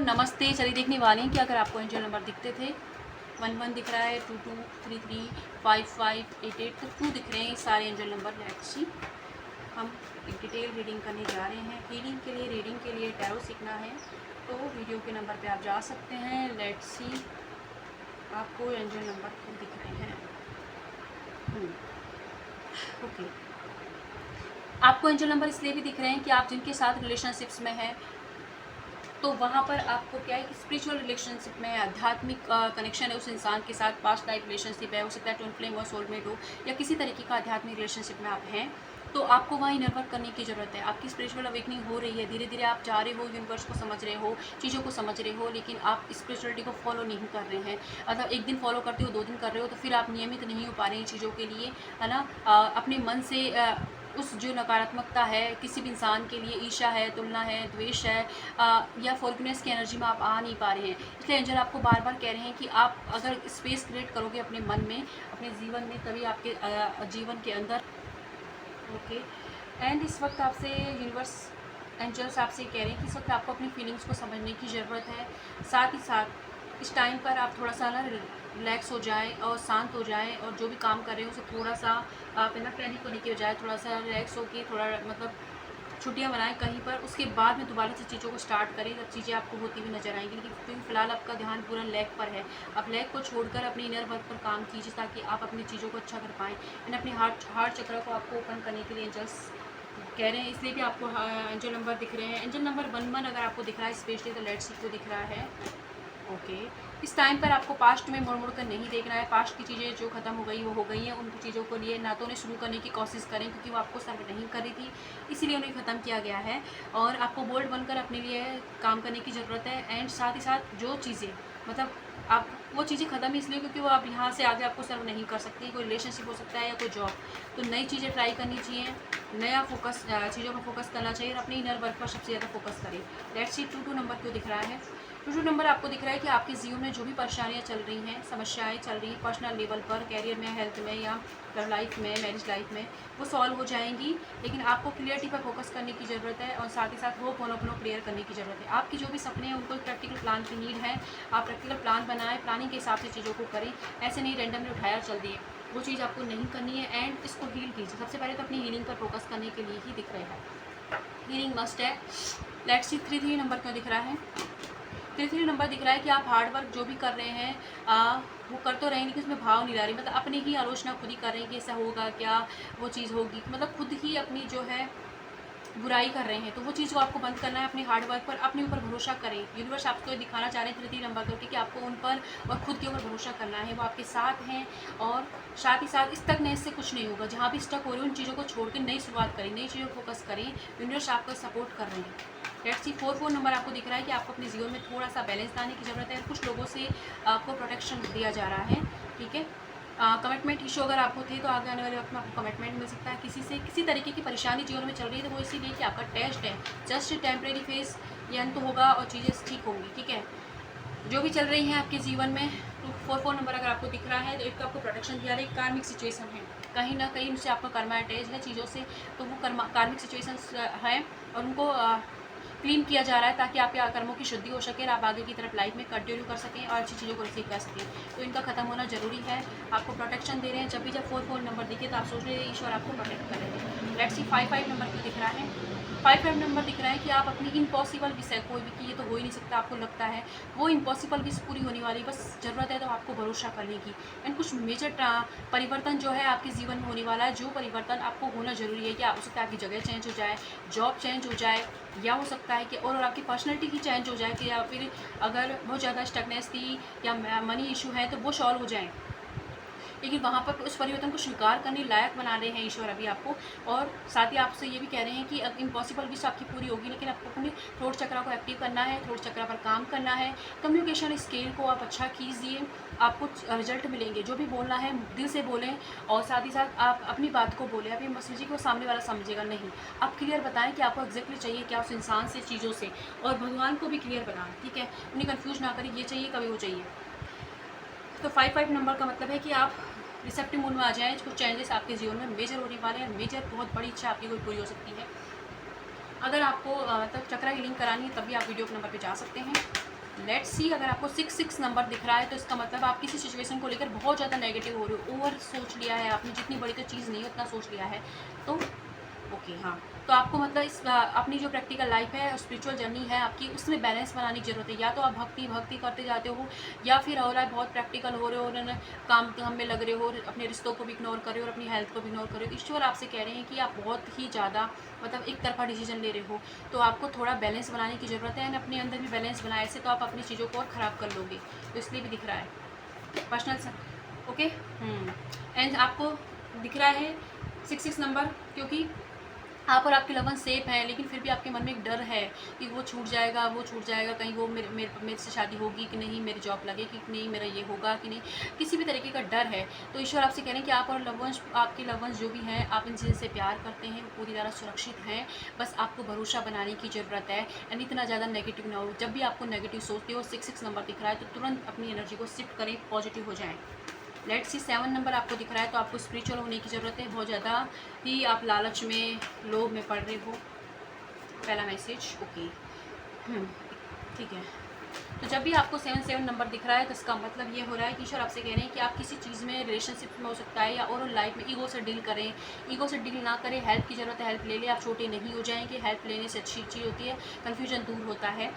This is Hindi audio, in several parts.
नमस्ते। चलिए देखने वाले हैं कि अगर आपको एंजल नंबर दिखते थे 11 दिख रहा है, 22, 33, 55, 88 तो 2 दिख रहे हैं सारे एंजल नंबर। लेट्स सी, हम एक डिटेल रीडिंग करने जा रहे हैं। हीलिंग के लिए, रीडिंग के लिए टैरो सीखना है तो वीडियो के नंबर पे आप जा सकते हैं। लेट्स सी, आपको एंजल नंबर क्यों दिख रहे हैं। ओके, आपको एंजल नंबर इसलिए भी दिख रहे हैं कि आप जिनके साथ रिलेशनशिप्स में हैं तो वहाँ पर आपको क्या है कि स्पिरिचुअल रिलेशनशिप में आध्यात्मिक कनेक्शन है उस इंसान के साथ। पास्ट लाइफ रिलेशनशिप है, हो सकता है ट्विन फ्लेम हो, सोलमेट हो, या किसी तरीके का आध्यात्मिक रिलेशनशिप में आप हैं तो आपको वहाँ इनर वर्क करने की ज़रूरत है। आपकी स्पिरिचुअल अवेकनिंग हो रही है, धीरे धीरे आप जा रहे हो, यूनिवर्स को समझ रहे हो, चीज़ों को समझ रहे हो, लेकिन आप स्पिरिचुअलिटी को फॉलो नहीं कर रहे हैं। मतलब एक दिन फॉलो करते हो, 2 दिन कर रहे हो तो फिर आप नियमित नहीं हो पा रहे हैं चीज़ों के लिए, है ना। अपने मन से उस जो नकारात्मकता है किसी भी इंसान के लिए, ईर्ष्या है, तुलना है, द्वेष है, या फॉरगिवनेस की एनर्जी में आप आ नहीं पा रहे हैं। इसलिए एंजल आपको बार बार कह रहे हैं कि आप अगर स्पेस क्रिएट करोगे अपने मन में, अपने जीवन में, तभी आपके जीवन के अंदर। ओके, एंड इस वक्त आपसे यूनिवर्स एंजल्स आपसे कह रहे हैं कि इस वक्त आपको अपनी फीलिंग्स को समझने की ज़रूरत है। साथ ही साथ इस टाइम पर आप थोड़ा सा ना रिलैक्स हो जाए और शांत हो जाए, और जो भी काम कर रहे हो उसे थोड़ा सा आप है ना पैनिक होने की बजाय थोड़ा सा रिलैक्स होकर थोड़ा मतलब छुट्टियां बनाएं कहीं पर, उसके बाद में दोबारा से चीज़ों को स्टार्ट करें जब चीज़ें आपको होती हुई नजर आएंगी। लेकिन क्योंकि फिलहाल आपका ध्यान पूरा लैग पर है, आप लैग को छोड़कर अपने इनर वर्क पर काम कीजिए ताकि आप अपनी चीज़ों को अच्छा कर पाएँ। एंड अपने हार्ट चक्र को आपको ओपन करने के लिए एंजल्स कह रहे हैं, इसलिए भी आपको एंजल नंबर दिख रहे हैं। एंजल नंबर 11 अगर आपको दिख रहा है स्पेशली तो लेट्स सी को दिख रहा है। ओके, इस टाइम पर आपको पास्ट में मुड़ मुड़ कर नहीं देखना है। पास्ट की चीज़ें जो ख़त्म हो गई वो हो गई हैं, उन चीज़ों को लिए ना तो उन्हें शुरू करने की कोशिश करें क्योंकि वो आपको सर्व नहीं कर रही थी, इसीलिए उन्हें ख़त्म किया गया है। और आपको बोल्ड बनकर अपने लिए काम करने की ज़रूरत है। एंड साथ ही साथ जो चीज़ें मतलब आप वो चीज़ें ख़त्म इसलिए क्योंकि वो आप यहाँ से आगे आपको सर्व नहीं कर सकती। कोई रिलेशनशिप हो सकता है या कोई जॉब, तो नई चीज़ें ट्राई करनी चाहिए, नया फोकस, चीज़ों पर फोकस करना चाहिए और अपने इनर वर्क पर सबसे ज़्यादा फोकस करें। लेट्स सी 22 नंबर क्यों दिख रहा है। 22 नंबर आपको दिख रहा है कि आपके जीवन में जो भी परेशानियां चल रही हैं, समस्याएं चल रही हैं पर्सनल लेवल पर, कैरियर में, हेल्थ में, या लव लाइफ में, मैरिज लाइफ में, वो सॉल्व हो जाएंगी। लेकिन आपको क्लियरिटी पर फोकस करने की ज़रूरत है और साथ ही साथ होप होनोपनो क्लियर करने की ज़रूरत है। आपकी जो भी सपने हैं उनको प्रैक्टिकल प्लान की नीड है। आप प्रैक्टिकल प्लान बनाएं, प्लानिंग के हिसाब से चीज़ों को करें, ऐसे नहीं रैंडमली उठाया चल दिए, वो चीज़ आपको नहीं करनी है। एंड इसको हील कीजिए। सबसे पहले तो अपनी हीलिंग पर फोकस करने के लिए ही दिख रहे हैं, हीलिंग मस्ट है। लेट्स सी 33 नंबर क्यों दिख रहा है। 33 नंबर दिख रहा है कि आप हार्ड वर्क जो भी कर रहे हैं वो कर तो रहे हैं लेकिन उसमें भाव नहीं ला रही, मतलब अपनी ही आलोचना खुद ही कर रहे हैं कि ऐसा होगा क्या, वो चीज़ होगी, मतलब खुद ही अपनी जो है बुराई कर रहे हैं। तो वो चीज़ को आपको बंद करना है, अपने हार्ड वर्क पर, अपने ऊपर भरोसा करें। यूनिवर्स आपको दिखाना चाह रहे हैं 33 नंबर करके कि आपको उन पर और खुद के ऊपर भरोसा करना है, वो आपके साथ हैं। और साथ ही साथ स्टकनेस से कुछ नहीं होगा, जहाँ भी स्टक हो रही है उन चीज़ों को छोड़ के नई शुरुआत करें, नई चीज़ों पर फोकस करें। यूनिवर्स आपको सपोर्ट कर रहे हैं। लेट्स सी 44 नंबर आपको दिख रहा है कि आपको अपने जीवन में थोड़ा सा बैलेंस लाने की ज़रूरत है। कुछ लोगों से आपको प्रोटेक्शन दिया जा रहा है, ठीक है। कमिटमेंट इशू अगर आपको थे तो आगे आने वाले वक्त में आपको कमिटमेंट मिल सकता है। किसी से किसी तरीके की परेशानी जीवन में चल रही है तो वो इसीलिए कि आपका टेस्ट है, जस्ट टेम्परेरी फेस, ये अंत होगा और चीज़ें ठीक होंगी, ठीक है। जो भी चल रही हैं आपके जीवन में, तो 44 नंबर अगर आपको दिख रहा है तो एक तो आपको प्रोटेक्शन दिया रहा है, कार्मिक सिचुएशन है, कहीं ना कहीं उनसे आपका कर्मा अटैच है चीज़ों से, तो वो कार्मिक सिचुएशन है और उनको क्लीन किया जा रहा है ताकि आपके कर्मों की शुद्धि हो सके और आप आगे की तरफ लाइफ में कंटिन्यू कर सकें और अच्छी चीज़ों को रिसीव कर सकें। तो इनका खत्म होना जरूरी है। आपको प्रोटेक्शन दे रहे हैं। जब भी 44 नंबर दिखे तो आप सोच रहे हैं ईश्वर आपको प्रोटेक्ट कर रहे हैं। लेट्स सी 55 नंबर क्यों दिख रहा है। 55 नंबर दिख रहा है कि आप अपनी इम्पॉसिबल विश है, कोई भी कि ये तो हो ही नहीं सकता, आपको लगता है वो इम्पॉसिबल विश पूरी होने वाली, बस ज़रूरत है तो आपको भरोसा करने की। एंड कुछ मेजर परिवर्तन जो है आपके जीवन में होने वाला है, जो परिवर्तन आपको होना जरूरी है। कि हो सकता है आपकी जगह चेंज हो जाए, जॉब चेंज हो जाए, या हो सकता है कि और आपकी पर्सनैलिटी की चेंज हो जाए, कि या फिर अगर बहुत ज़्यादा स्टकनेस थी या मनी इशू है तो वो सॉल्व हो जाए। लेकिन वहाँ पर उस परिवर्तन को स्वीकार करने लायक बना रहे हैं ईश्वर अभी आपको। और साथ ही आपसे ये भी कह रहे हैं कि अब इम्पॉसिबल विश आपकी पूरी होगी, लेकिन आपको अपने थ्रोट चक्र को एक्टिव करना है, थ्रोट चक्र पर काम करना है। कम्युनिकेशन स्किल को आप अच्छा कीजिए, आपको रिजल्ट मिलेंगे। जो भी बोलना है दिल से बोलें और साथ ही साथ आप अपनी बात को बोलें। आप ये मत सोचिए कि वो सामने वाला समझेगा, नहीं, आप क्लियर बताएं कि आपको एग्जैक्टली चाहिए क्या उस इंसान से, चीज़ों से, और भगवान को भी क्लियर बनाएं, ठीक है। उन्हें कन्फ्यूज ना करें, ये चाहिए कभी वो चाहिए। तो 55 नंबर का मतलब है कि आप रिसेप्टिव मूड में आ जाएँ। कुछ चेंजेस आपके जीवन में मेजर होने वाले हैं, मेजर बहुत बड़ी इच्छा आपकी कोई पूरी हो सकती है। अगर आपको तब चक्रा हीलिंग करानी है तब भी आप वीडियो के नंबर पे जा सकते हैं। लेट्स सी, अगर आपको 6 नंबर दिख रहा है तो इसका मतलब आप किसी सिचुएशन को लेकर बहुत ज़्यादा नेगेटिव हो रहे हो, ओवर सोच लिया है आपने, जितनी बड़ी तो चीज़ नहीं है उतना सोच लिया है। तो ओके, हाँ, तो आपको मतलब इस अपनी जो प्रैक्टिकल लाइफ है, स्पिरिचुअल जर्नी है आपकी, उसमें बैलेंस बनाने की ज़रूरत है। या तो आप भक्ति भक्ति करते जाते हो, या फिर हो रहा है बहुत प्रैक्टिकल हो रहे हो और काम काम में लग रहे हो, अपने रिश्तों को भी इग्नोर कर रहे हो और अपनी हेल्थ को भी इग्नोर कर रहे हो। ईश्वर आपसे कह रहे हैं कि आप बहुत ही ज़्यादा मतलब एक तरफा डिसीजन ले रहे हो, तो आपको थोड़ा बैलेंस बनाने की ज़रूरत है। एंड अपने अंदर भी बैलेंस बनाए, ऐसे तो आप अपनी चीज़ों को और ख़राब कर लोगे। तो इसलिए भी दिख रहा है पर्सनल। ओके, एंड आपको दिख रहा है 6 नंबर, क्योंकि आप और आपके लवन सेफ हैं, लेकिन फिर भी आपके मन में एक डर है कि वो छूट जाएगा, कहीं वो मेरे से शादी होगी कि नहीं, मेरी जॉब लगेगी कि नहीं, मेरा ये होगा कि नहीं, किसी भी तरीके का डर है। तो ईश्वर आपसे कह रहे हैं कि आप और लवंश, आपके लवंश जो भी हैं, आप इनसे प्यार करते हैं, पूरी तरह सुरक्षित हैं। बस आपको भरोसा बनाने की ज़रूरत है एंड इतना ज़्यादा नेगेटिव ना हो। जब भी आपको नेगेटिव सोचते हो, 6 नंबर दिख रहा है, तो तुरंत अपनी एनर्जी को शिफ्ट करें, पॉजिटिव हो जाएँ। लेट्स सी, 7 नंबर आपको दिख रहा है, तो आपको स्पिरिचुअल होने की ज़रूरत है। बहुत ज़्यादा ही आप लालच में, लोभ में पड़ रहे हो। पहला मैसेज, ओके, ठीक है। तो जब भी आपको 7 नंबर दिख रहा है तो इसका मतलब ये हो रहा है कि ईश्वर आपसे कह रहे हैं कि आप किसी चीज़ में, रिलेशनशिप में हो सकता है, या और लाइफ में ईगो से डील करें। ईगो से डील ना करें, हेल्प की ज़रूरत है, हेल्प ले लें, आप छोटे नहीं हो जाएंगे। हेल्प लेने से अच्छी चीज़ होती है, कन्फ्यूजन दूर होता है।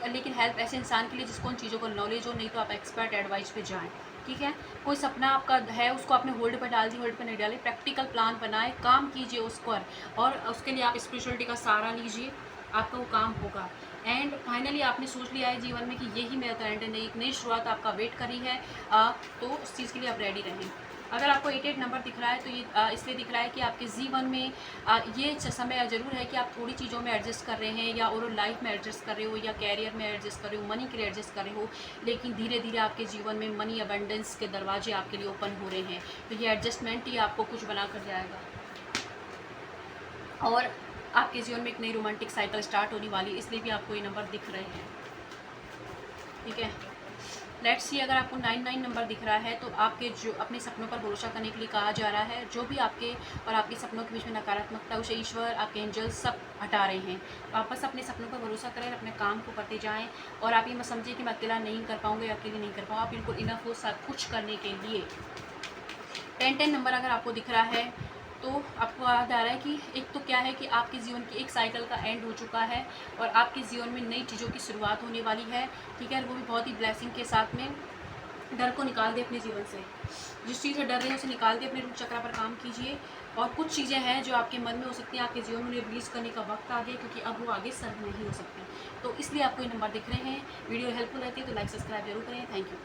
लेकिन हेल्प ऐसे इंसान के लिए जिसको उन चीज़ों को नॉलेज हो, नहीं तो आप एक्सपर्ट एडवाइस पे जाएँ। ठीक है, कोई सपना आपका है, उसको आपने होल्ड पर डाल दी, होल्ड पर नहीं डाली, प्रैक्टिकल प्लान बनाए, काम कीजिए उस पर, और उसके लिए आप स्पिरिचुअलिटी का सहारा लीजिए, आपका वो काम होगा। एंड फाइनली आपने सोच लिया है जीवन में कि यही मेरा टैलेंट है, एक नई शुरुआत आपका वेट करी है, तो उस चीज़ के लिए आप रेडी रहें। अगर आपको 88 नंबर दिख रहा है तो ये इसलिए दिख रहा है कि आपके जीवन में ये समय ज़रूर है कि आप थोड़ी चीज़ों में एडजस्ट कर रहे हैं, या और लाइफ में एडजस्ट कर रहे हो, या कैरियर में एडजस्ट कर रहे हो, मनी के लिए एडजस्ट कर रहे हो, लेकिन धीरे धीरे आपके जीवन में मनी अबंडेंस के दरवाजे आपके लिए ओपन हो रहे हैं। तो ये एडजस्टमेंट ही आपको कुछ बना कर जाएगा, और आपके जीवन में एक नई रोमांटिक साइकिल स्टार्ट होने वाली है, इसलिए भी आपको ये नंबर दिख रहे हैं। ठीक है, लेट्स सी, अगर आपको 99 नंबर दिख रहा है तो आपके जो अपने सपनों पर भरोसा करने के लिए कहा जा रहा है। जो भी आपके और आपके सपनों के बीच में नकारात्मकता, उसे ईश्वर, आपके एंजल सब हटा रहे हैं। तो आप बस अपने सपनों पर भरोसा करें, अपने काम को करते जाएं, और आप ये मत समझिए कि मैं अकेला नहीं कर पाऊँगा या अकेले नहीं कर पाऊँगा। आप बिल्कुल इनफ हो सब कुछ करने के लिए। 10 नंबर अगर आपको दिख रहा है तो आपको याद आ रहा है कि एक तो क्या है कि आपके जीवन की एक साइकिल का एंड हो चुका है, और आपके जीवन में नई चीज़ों की शुरुआत होने वाली है। ठीक है, वो भी बहुत ही ब्लेसिंग के साथ में। डर को निकाल दे अपने जीवन से, जिस चीज़ से डर रहे हैं उसे निकाल दे, अपने रूप चक्र पर काम कीजिए। और कुछ चीज़ें हैं जो आपके मन में हो सकती हैं, आपके जीवन में रिलीज़ करने का वक्त आ गया, क्योंकि अब वो आगे सर्व नहीं हो सकती। तो इसलिए आपको ये नंबर दिख रहे हैं। वीडियो हेल्पफुल रहती है तो लाइक सब्सक्राइब जरूर करें। Thank you.